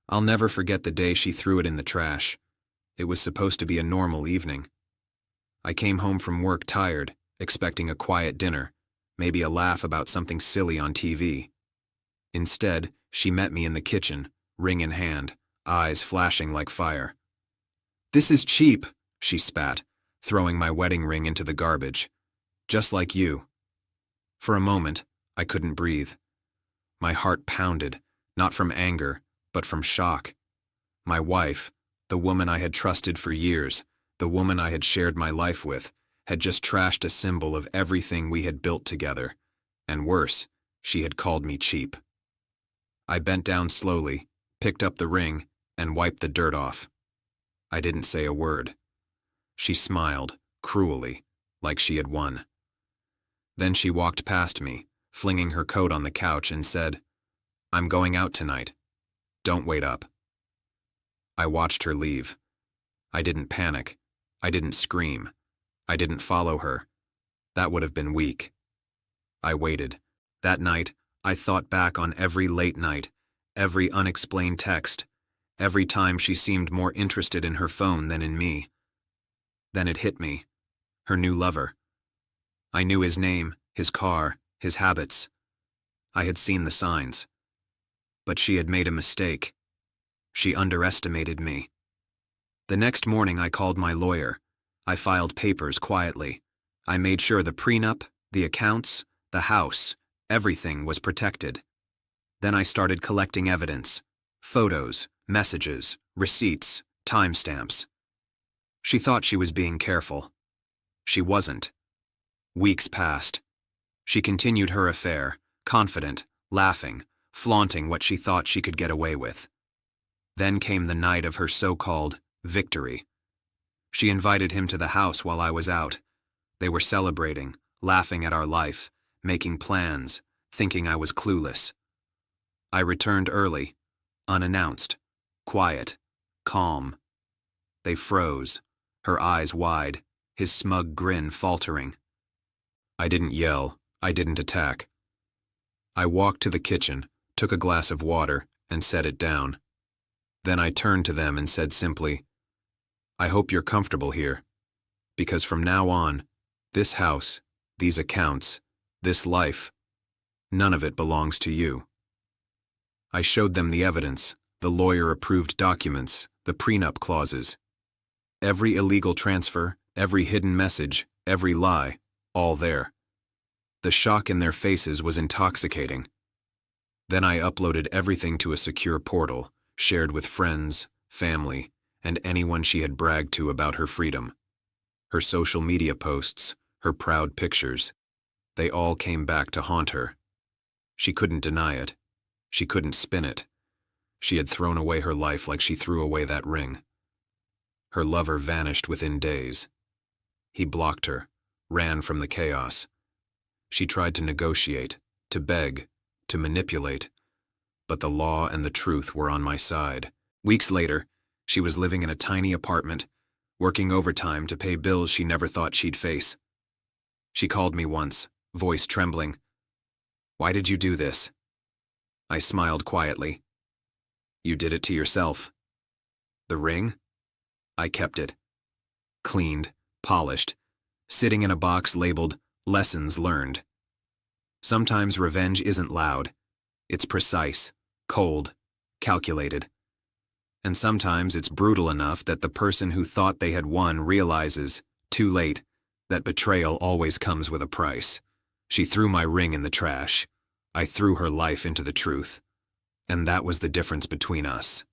I'll never forget the day she threw it in the trash. It was supposed to be a normal evening. I came home from work tired, expecting a quiet dinner, maybe a laugh about something silly on TV. Instead, she met me in the kitchen, ring in hand, eyes flashing like fire. "This is cheap," she spat, throwing my wedding ring into the garbage. "Just like you." For a moment, I couldn't breathe. My heart pounded, not from anger, but from shock. My wife, the woman I had trusted for years, the woman I had shared my life with, had just trashed a symbol of everything we had built together. And worse, she had called me cheap. I bent down slowly, picked up the ring, and wiped the dirt off. I didn't say a word. She smiled, cruelly, like she had won. Then she walked past me, flinging her coat on the couch, and said, "I'm going out tonight. Don't wait up." I watched her leave. I didn't panic. I didn't scream. I didn't follow her. That would have been weak. I waited. That night, I thought back on every late night, every unexplained text, every time she seemed more interested in her phone than in me. Then it hit me. Her new lover. I knew his name, his car, his habits. I had seen the signs. But she had made a mistake. She underestimated me. The next morning I called my lawyer. I filed papers quietly. I made sure the prenup, the accounts, the house, everything was protected. Then I started collecting evidence. Photos, messages, receipts, timestamps. She thought she was being careful. She wasn't. Weeks passed. She continued her affair, confident, laughing, flaunting what she thought she could get away with. Then came the night of her so-called victory. She invited him to the house while I was out. They were celebrating, laughing at our life, making plans, thinking I was clueless. I returned early, unannounced, quiet, calm. They froze, her eyes wide, his smug grin faltering. I didn't yell, I didn't attack. I walked to the kitchen, took a glass of water, and set it down. Then I turned to them and said simply, "I hope you're comfortable here, because from now on, this house, these accounts, this life, none of it belongs to you." I showed them the evidence, the lawyer-approved documents, the prenup clauses. Every illegal transfer, every hidden message, every lie, all there. The shock in their faces was intoxicating. Then I uploaded everything to a secure portal, shared with friends, family, and anyone she had bragged to about her freedom. Her social media posts, her proud pictures, they all came back to haunt her. She couldn't deny it. She couldn't spin it. She had thrown away her life like she threw away that ring. Her lover vanished within days. He blocked her, ran from the chaos. She tried to negotiate, to beg, to manipulate, but the law and the truth were on my side. Weeks later, she was living in a tiny apartment, working overtime to pay bills she never thought she'd face. She called me once, voice trembling. "Why did you do this?" I smiled quietly. "You did it to yourself." "The ring?" I kept it. Cleaned, polished, sitting in a box labeled "Lessons Learned." Sometimes revenge isn't loud. It's precise, cold, calculated. And sometimes it's brutal enough that the person who thought they had won realizes, too late, that betrayal always comes with a price. She threw my ring in the trash. I threw her life into the truth. And that was the difference between us.